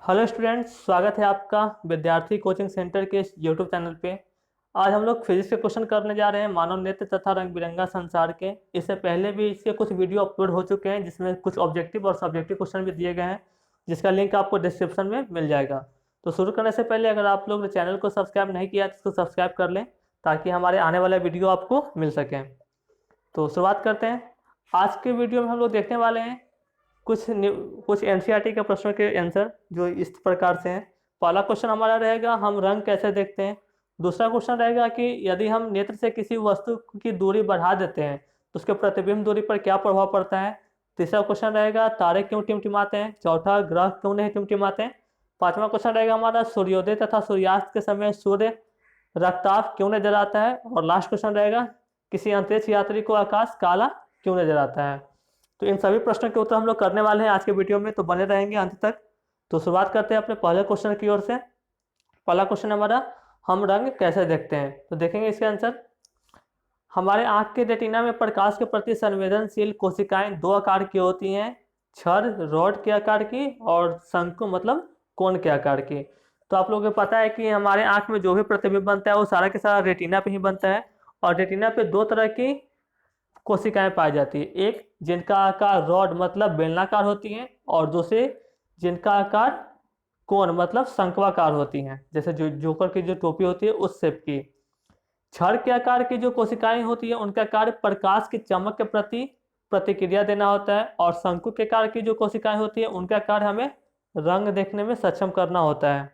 Hello students, स्वागत है आपका विद्यार्थी कोचिंग सेंटर के इस यूट्यूब चैनल पे। आज हम लोग फिजिक्स के क्वेश्चन करने जा रहे हैं, मानव नेत्र तथा रंग बिरंगा संसार के। इससे पहले भी इसके कुछ वीडियो अपलोड हो चुके हैं जिसमें कुछ ऑब्जेक्टिव और सब्जेक्टिव क्वेश्चन भी दिए गए हैं, जिसका लिंक आपको डिस्क्रिप्शन में मिल जाएगा। तो शुरू करने से पहले अगर आप लोग ने चैनल को सब्सक्राइब नहीं किया तो इसको सब्सक्राइब कर लें ताकि हमारे आने वाले वीडियो आपको मिल सकें। तो शुरुआत करते हैं। आज के वीडियो में हम लोग देखने वाले हैं कुछ एनसीईआरटी के प्रश्नों के आंसर जो इस प्रकार से हैं। पहला क्वेश्चन हमारा रहेगा, हम रंग कैसे देखते हैं। दूसरा क्वेश्चन रहेगा कि यदि हम नेत्र से किसी वस्तु की दूरी बढ़ा देते हैं तो उसके प्रतिबिंब दूरी पर क्या प्रभाव पड़ता है। तीसरा क्वेश्चन रहेगा, तारे क्यों टिमटिमाते हैं। चौथा, ग्रह क्यों नहीं टिमटिमाते हैं। पांचवा क्वेश्चन रहेगा हमारा, सूर्योदय तथा सूर्यास्त के समय सूर्य रक्ताभ क्यों नजर आता है। और लास्ट क्वेश्चन रहेगा, किसी अंतरिक्ष यात्री को आकाश काला क्यों नजर आता है। तो इन सभी प्रश्नों के उत्तर हम लोग करने वाले हैं आज के वीडियो में, तो बने रहेंगे अंत तक। तो शुरुआत करते हैं अपने पहले क्वेश्चन की ओर से। पहला क्वेश्चन हमारा, हम रंग कैसे देखते हैं। तो देखेंगे इसके आंसर। हमारे आंख के रेटिना में प्रकाश के प्रति संवेदनशील कोशिकाएं दो आकार की होती हैं, छड़ रॉड के आकार की और शंकु मतलब कोन के आकार की। तो आप लोगों को पता है कि हमारे आंख में जो भी प्रतिबिंब बनता है वो सारा के सारा रेटिना पे ही बनता है। और रेटिना पे दो तरह की कोशिकाएं पाई जाती है, एक जिनका आकार रॉड मतलब बेलनाकार होती हैं और दूसरे जिनका आकार कोन मतलब शंक्वाकार होती हैं, जैसे जो जोकर की जो टोपी होती है उस शेप की। छड़ के आकार की जो कोशिकाएं होती है उनका कार्य प्रकाश की चमक के प्रति प्रतिक्रिया देना होता है, और शंकु के आकार की जो कोशिकाएं होती है उनका कार्य हमें रंग देखने में सक्षम करना होता है।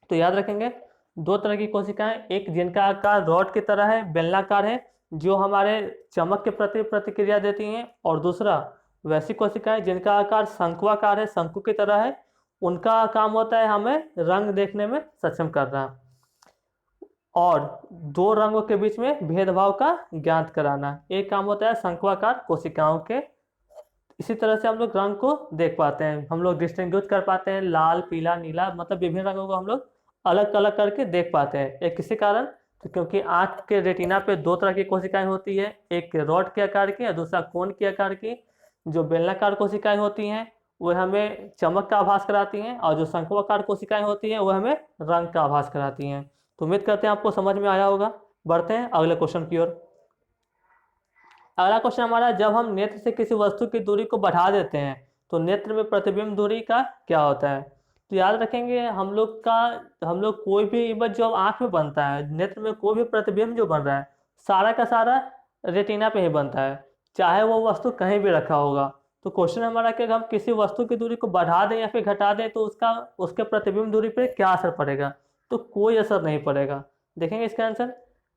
तो याद रखेंगे, दो तरह की कोशिकाएं, एक जिनका आकार रॉड की तरह है, बेलनाकार है, जो हमारे चमक के प्रति प्रतिक्रिया देती हैं, और दूसरा वैसी कोशिकाएं जिनका आकार शंक्वाकार है, शंकु की तरह है, उनका काम होता है हमें रंग देखने में सक्षम करना और दो रंगों के बीच में भेदभाव का ज्ञात कराना। एक काम होता है शंक्वाकार कोशिकाओं के। इसी तरह से हम लोग रंग को देख पाते हैं, हम लोग डिस्टिंग्विश कर पाते हैं, लाल पीला नीला मतलब विभिन्न रंगों को हम लोग अलग अलग करके देख पाते हैं। एक किसी कारण, तो क्योंकि आंख के रेटिना पे दो तरह की कोशिकाएं होती है, एक रॉड के आकार की और दूसरा कोन के आकार की। जो बेलनाकार कोशिकाएं होती हैं वह हमें चमक का आभास कराती हैं, और जो शंक्वाकार कोशिकाएं होती हैं वह हमें रंग का आभास कराती हैं। तो उम्मीद करते हैं आपको समझ में आया होगा। बढ़ते हैं अगले क्वेश्चन की ओर। अगला क्वेश्चन हमारा, जब हम नेत्र से किसी वस्तु की दूरी को बढ़ा देते हैं तो नेत्र में प्रतिबिंब दूरी का क्या होता है। तो याद रखेंगे, हम लोग कोई भी इमेज जो आंख में बनता है, नेत्र में कोई भी प्रतिबिंब जो बन रहा है सारा का सारा रेटिना पे ही बनता है, चाहे वो वस्तु कहीं भी रखा होगा। तो क्वेश्चन हमारा कि अगर हम किसी वस्तु की दूरी को बढ़ा दें या फिर घटा दें तो उसके प्रतिबिंब दूरी पर क्या असर पड़ेगा। तो कोई असर नहीं पड़ेगा। देखेंगे इसका आंसर।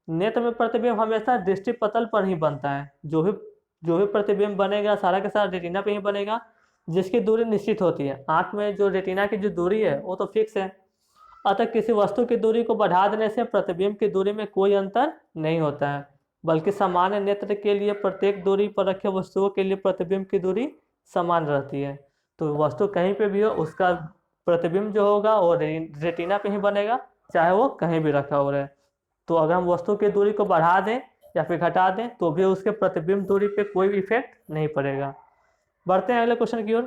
नेत्र में प्रतिबिंब हमेशा दृष्टि पटल पर ही बनता है। जो भी प्रतिबिंब बनेगा सारा के सारा रेटिना पे ही बनेगा, जिसकी दूरी निश्चित होती है। आंख में जो रेटिना की जो दूरी है वो तो फिक्स है। अतः किसी वस्तु की दूरी को बढ़ा देने से प्रतिबिंब की दूरी में कोई अंतर नहीं होता है, बल्कि सामान्य नेत्र के लिए प्रत्येक दूरी पर रखे वस्तुओं के लिए प्रतिबिंब की दूरी समान रहती है। तो वस्तु कहीं पे भी हो उसका प्रतिबिंब जो होगा वो रेटिना पे ही बनेगा, चाहे वो कहीं भी रखा हो रहे। तो अगर हम वस्तु की दूरी को बढ़ा दें या फिर घटा दें तो भी उसके प्रतिबिंब दूरी पे कोई इफेक्ट नहीं पड़ेगा। बढ़ते हैं अगले क्वेश्चन की ओर।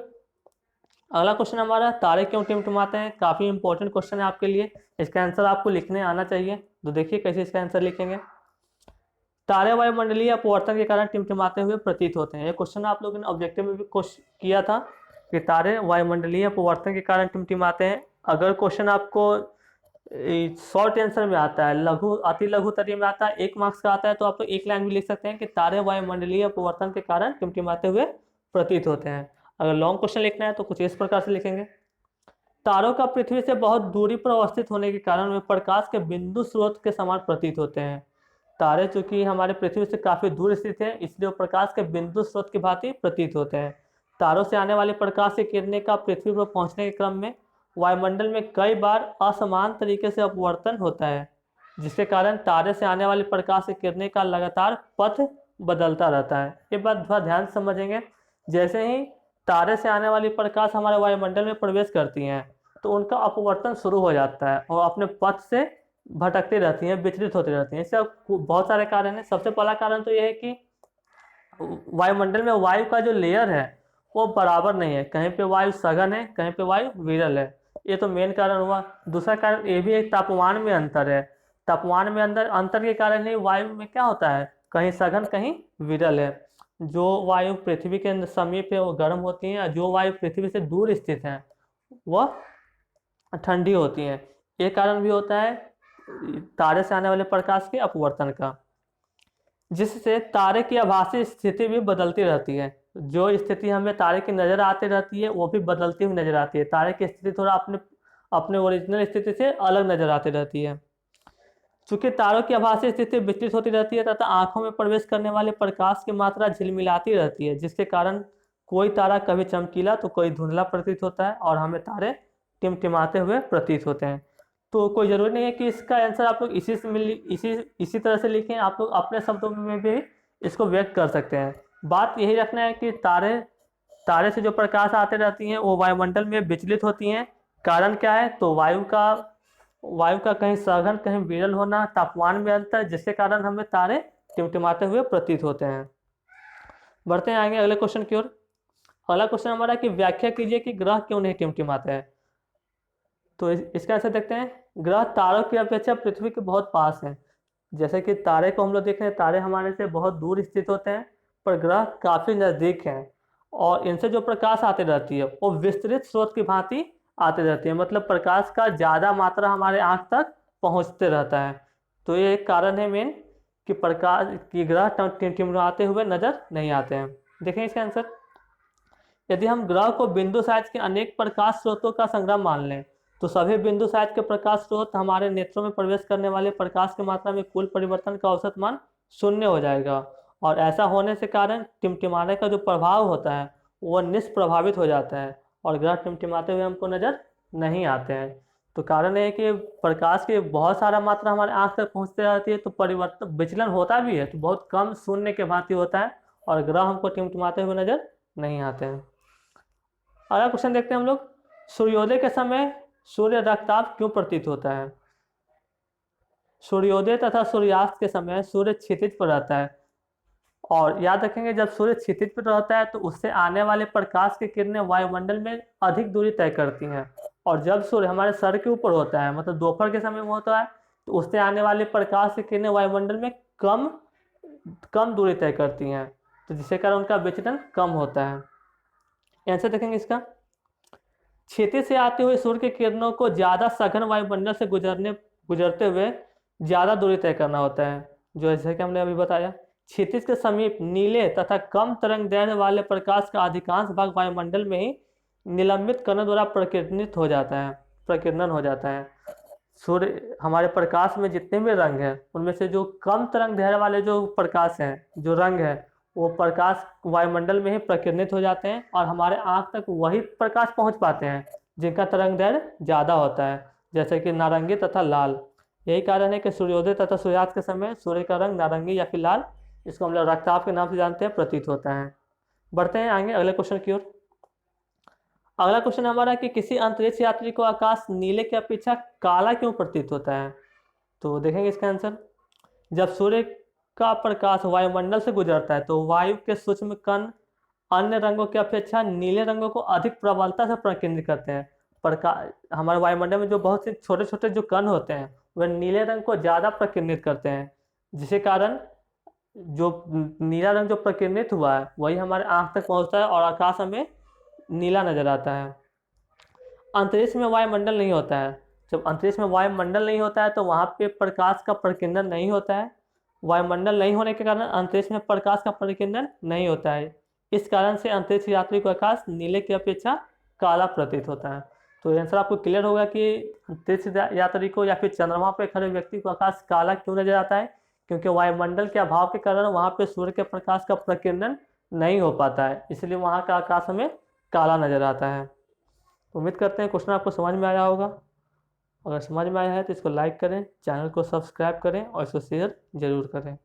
अगला क्वेश्चन हमारा, तारे क्यों टिमटिमाते हैं। काफ़ी इंपॉर्टेंट क्वेश्चन है आपके लिए, इसका आंसर आपको लिखने आना चाहिए। तो देखिए कैसे इसका आंसर लिखेंगे। तारे वायुमंडलीय अपवर्तन के कारण टिमटिमाते हुए प्रतीत होते हैं। ये क्वेश्चन आप लोगों ने ऑब्जेक्टिव में भी किया था कि तारे वायुमंडलीय अपवर्तन के कारण टिमटिमाते हैं। अगर क्वेश्चन आपको शॉर्ट आंसर में आता है, लघु अति लघु तरीके में आता है, 1 मार्क्स का आता है, तो आप तो एक लाइन भी लिख सकते हैं कि तारे वायुमंडलीय अपवर्तन के कारण टिमटिमाते हुए प्रतीत होते हैं। अगर लॉन्ग क्वेश्चन लिखना है तो कुछ इस प्रकार से लिखेंगे। तारों का पृथ्वी से बहुत दूरी पर अवस्थित होने के कारण वे प्रकाश के बिंदु स्रोत के समान प्रतीत होते हैं। तारे चूंकि हमारे पृथ्वी से काफी दूर स्थित है, इसलिए वो प्रकाश के बिंदु स्रोत की भांति प्रतीत होते हैं। तारों से आने वाली प्रकाश की किरणें का पृथ्वी पर पहुंचने के क्रम में वायुमंडल में कई बार असमान तरीके से अपवर्तन होता है, जिसके कारण तारे से आने वाली प्रकाश की किरणें का लगातार पथ बदलता रहता है। ये बात थोड़ा ध्यान से समझेंगे। जैसे ही तारे से आने वाली प्रकाश हमारे वायुमंडल में प्रवेश करती हैं तो उनका अपवर्तन शुरू हो जाता है और अपने पथ से भटकती रहती हैं, विचलित होती रहती हैं। इसका बहुत सारे कारण हैं। सबसे पहला कारण तो यह है कि वायुमंडल में वायु का जो लेयर है वो बराबर नहीं है, कहीं पे वायु सघन है, कहीं पे वायु विरल है। ये तो मेन कारण हुआ। दूसरा कारण ये भी एक तापमान में अंतर है। तापमान में अंतर अंतर के कारण ही वायु में क्या होता है, कहीं सघन कहीं विरल है। जो वायु पृथ्वी के समीप है वो गर्म होती है, जो वायु पृथ्वी से दूर स्थित है वह ठंडी होती है। ये कारण भी होता है तारे से आने वाले प्रकाश के अपवर्तन का, जिससे तारे की आभासी स्थिति भी बदलती रहती है। जो स्थिति हमें तारे की नज़र आती रहती है वो भी बदलती हुई नजर आती है। तारे की स्थिति थोड़ा अपने अपने ओरिजिनल स्थिति से अलग नजर आती रहती है। चूंकि तारों की आभासी स्थिति विचलित होती रहती है तथा आंखों में प्रवेश करने वाले प्रकाश की मात्रा झिलमिलाती रहती है, जिसके कारण कोई तारा कभी चमकीला तो कोई धुंधला प्रतीत होता है और हमें तारे टिमटिमाते हुए प्रतीत होते हैं। तो कोई ज़रूरी नहीं है कि इसका आंसर आप लोग इसी तरह से लिखें, आप लोग अपने शब्दों में भी इसको व्यक्त कर सकते हैं। बात यही रखना है कि तारे तारे से जो प्रकाश आते रहती हैं वो वायुमंडल में विचलित होती हैं। कारण क्या है, तो वायु का कहीं सघन कहीं विरल होना, तापमान में अंतर, जिसके कारण हमें तारे टिमटिमाते हुए प्रतीत होते हैं। बढ़ते हैं आगे अगले क्वेश्चन की ओर। अगला क्वेश्चन हमारा कि व्याख्या कीजिए कि ग्रह क्यों नहीं टिमटिमाते हैं। तो इसका आंसर देखते हैं। ग्रह तारों की अपेक्षा पृथ्वी के बहुत पास हैं। जैसे कि तारे को हम लोग देख रहे हैं, तारे हमारे से बहुत दूर स्थित होते हैं, पर ग्रह काफ़ी नज़दीक हैं और इनसे जो प्रकाश आती रहती है वो विस्तृत स्रोत की भांति आती रहती है। मतलब प्रकाश का ज़्यादा मात्रा हमारे आँख तक पहुँचते रहता है। तो ये एक कारण है मेन कि प्रकाश की ग्रह टिमटिमाते हुए नजर नहीं आते हैं। देखें इसका आंसर। यदि हम ग्रह को बिंदु साइज के अनेक प्रकाश स्रोतों का संग्रह मान लें तो सभी बिंदु साइज के प्रकाश स्रोत हमारे नेत्रों में प्रवेश करने वाले प्रकाश की मात्रा में कुल परिवर्तन का औसत मान 0 हो जाएगा। और ऐसा होने से कारण टिमटिमाने का जो प्रभाव होता है वह निष्प्रभावित हो जाता है और ग्रह टिमटिमाते हुए हमको नजर नहीं आते हैं। तो कारण है कि प्रकाश की बहुत सारा मात्रा हमारे आँख तक पहुँचते रहती है, तो परिवर्तन विचलन होता भी है तो बहुत कम शून्य के भांति होता है और ग्रह हमको टिमटिमाते हुए नजर नहीं आते हैं। अगला क्वेश्चन देखते हैं हम लोग। सूर्योदय के समय सूर्य रक्ताभ क्यों प्रतीत होता है। सूर्योदय तथा सूर्यास्त के समय सूर्य क्षितिज पर रहता है और याद रखेंगे जब सूर्य क्षितिज पर रहता है तो उससे आने वाले प्रकाश की किरणें वायुमंडल में अधिक दूरी तय करती हैं। और जब सूर्य हमारे सर के ऊपर होता है, मतलब दोपहर के समय में होता है, तो उससे आने वाले प्रकाश की किरणें वायुमंडल में कम कम दूरी तय करती हैं, तो जिसके कारण उनका विचलन कम होता है। आंसर देखेंगे इसका। क्षितिज से आते हुए सूर्य की किरणों को ज़्यादा सघन वायुमंडल से गुजरते हुए ज़्यादा दूरी तय करना होता है। जो जैसे कि हमने अभी बताया, क्षितिज के समीप नीले तथा कम तरंग दैर्ध्य वाले प्रकाश का अधिकांश भाग वायुमंडल में ही निलंबित करने द्वारा प्रकीर्णन हो जाता है। सूर्य हमारे प्रकाश में जितने भी रंग हैं उनमें से जो कम तरंग दैर्ध्य वाले जो प्रकाश हैं, जो रंग है, वो प्रकाश वायुमंडल में ही प्रकीर्णित हो जाते हैं और हमारे आँख तक वही प्रकाश पहुँच पाते हैं जिनका तरंग दैर्ध्य ज़्यादा होता है, जैसे कि नारंगी तथा लाल। यही कारण है कि सूर्योदय तथा सूर्यास्त के समय सूर्य का रंग नारंगी या फिर लाल, इसको हम लोग रक्ताभ के नाम से जानते हैं, प्रतीत होता है। बढ़ते हैं आगे अगले क्वेश्चन की ओर। अगला क्वेश्चन हमारा कि किसी अंतरिक्ष यात्री को आकाश नीले की अपेक्षा काला क्यों प्रतीत होता है। तो देखेंगे इसका आंसर। जब सूर्य का प्रकाश वायुमंडल से गुजरता है तो वायु के सूक्ष्म कण अन्य रंगों की अपेक्षा नीले रंगों को अधिक प्रबलता से प्रकीर्णित करते हैं। प्रकाश हमारे वायुमंडल में जो बहुत से छोटे छोटे जो कण होते हैं वह नीले रंग को ज़्यादा प्रकीर्णित करते हैं, जिसके कारण जो नीला रंग जो प्रकीर्णित हुआ है वही हमारे आँख तक पहुँचता है और आकाश हमें नीला नजर आता है। अंतरिक्ष में वायुमंडल नहीं होता है। जब अंतरिक्ष में वायुमंडल नहीं होता है तो वहाँ पे प्रकाश का प्रकीर्णन नहीं होता है। वायुमंडल नहीं होने के कारण अंतरिक्ष में प्रकाश का प्रकीर्णन नहीं होता है। इस कारण से अंतरिक्ष यात्री को आकाश नीले की अपेक्षा काला प्रतीत होता है। तो आंसर आपको क्लियर होगा कि अंतरिक्ष यात्री को या फिर चंद्रमा पर खड़े व्यक्ति को आकाश काला क्यों नजर आता है, क्योंकि वायुमंडल के अभाव के कारण वहाँ पे सूर्य के प्रकाश का प्रकीर्णन नहीं हो पाता है, इसलिए वहाँ का आकाश हमें काला नजर आता है। तो उम्मीद करते हैं क्वेश्चन आपको समझ में आया होगा। अगर समझ में आया है तो इसको लाइक करें, चैनल को सब्सक्राइब करें और इसको शेयर जरूर करें।